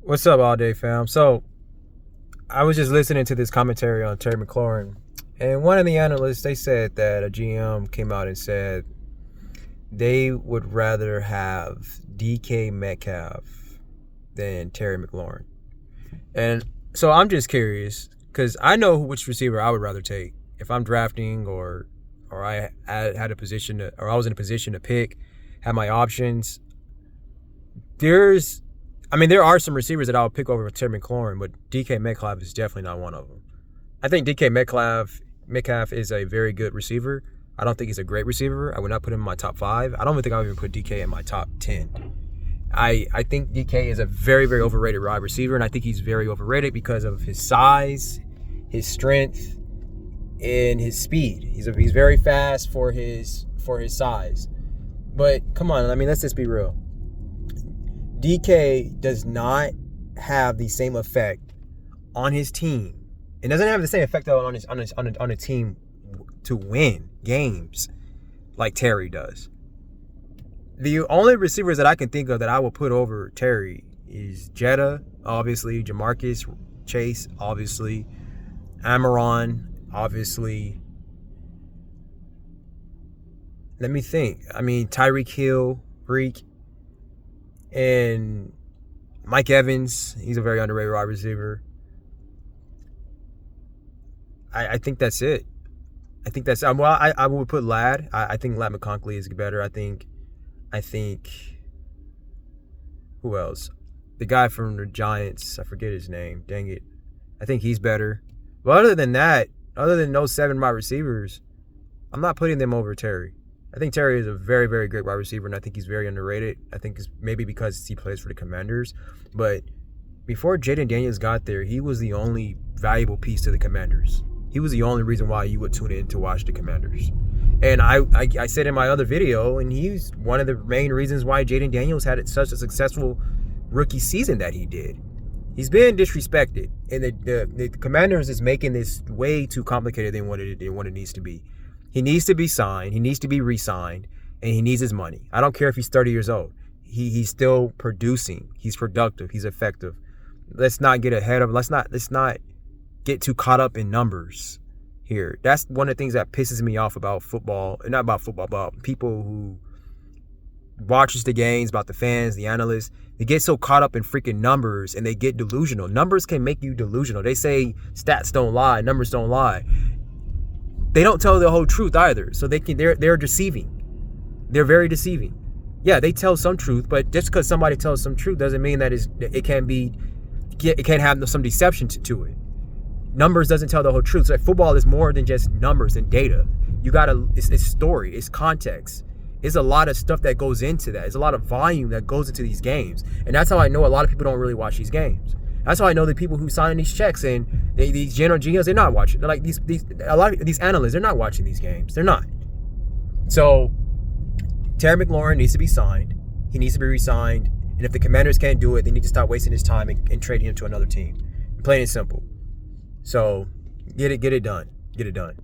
What's up, all day fam? So I was just listening to this commentary on Terry McLaurin, and one of the analysts, they said that a GM came out and said they would rather have DK Metcalf than Terry McLaurin. And so I'm just curious because I know which receiver I would rather take if I'm drafting or I had a position to, or I was in a position to pick, have my options. There are some receivers that I would pick over Terry McLaurin, but DK Metcalf is definitely not one of them. I think DK Metcalf is a very good receiver. I don't think he's a great receiver. I would not put him in my top 5. I don't even think I would even put DK in my top 10. I think DK is a very, very overrated wide receiver, and I think he's very overrated because of his size, his strength, and his speed. He's very fast for his size. But come on, let's just be real. DK does not have the same effect on his team. It doesn't have the same effect on a team to win games like Terry does. The only receivers that I can think of that I will put over Terry is Jetta, obviously, Jamarcus Chase, obviously, Amaron, obviously. Let me think. Tyreek Hill, Freak, and Mike Evans. He's a very underrated wide receiver. I think that's it. I think that's I would put Ladd. I think Ladd McConkey is better. I think who else? The guy from the Giants, I forget his name. Dang it. I think he's better. But other than that, other than those 7 wide receivers, I'm not putting them over Terry. I think Terry is a very, very great wide receiver, and I think he's very underrated. I think it's maybe because he plays for the Commanders. But before Jaden Daniels got there, he was the only valuable piece to the Commanders. He was the only reason why you would tune in to watch the Commanders. And I said in my other video, and he's one of the main reasons why Jaden Daniels had such a successful rookie season that he did. He's been disrespected, and the Commanders is making this way too complicated than what it needs to be. He needs to be signed. He needs to be re-signed, and he needs his money. I don't care if he's 30 years old. He's still producing. He's productive. He's effective. Let's not get ahead of. Let's not get too caught up in numbers here. That's one of the things that pisses me off about football, and not about football, but people who watches the games, about the fans, the analysts. They get so caught up in freaking numbers, and they get delusional. Numbers can make you delusional. They say stats don't lie, numbers don't lie. They don't tell the whole truth either. So they're deceiving. They're very deceiving. Yeah, they tell some truth, but just because somebody tells some truth doesn't mean that it can't have some deception to it. Numbers doesn't tell the whole truth. So football is more than just numbers and data. It's story, it's context. There's a lot of stuff that goes into that. There's a lot of volume that goes into these games. And that's how I know a lot of people don't really watch these games. That's how I know the people who sign these checks and these general GMs, they're not watching. They're like a lot of these analysts, they're not watching these games. They're not. So Terry McLaurin needs to be signed. He needs to be re-signed. And if the Commanders can't do it, they need to stop wasting his time and trading him to another team. Plain and simple. So get it done. Get it done.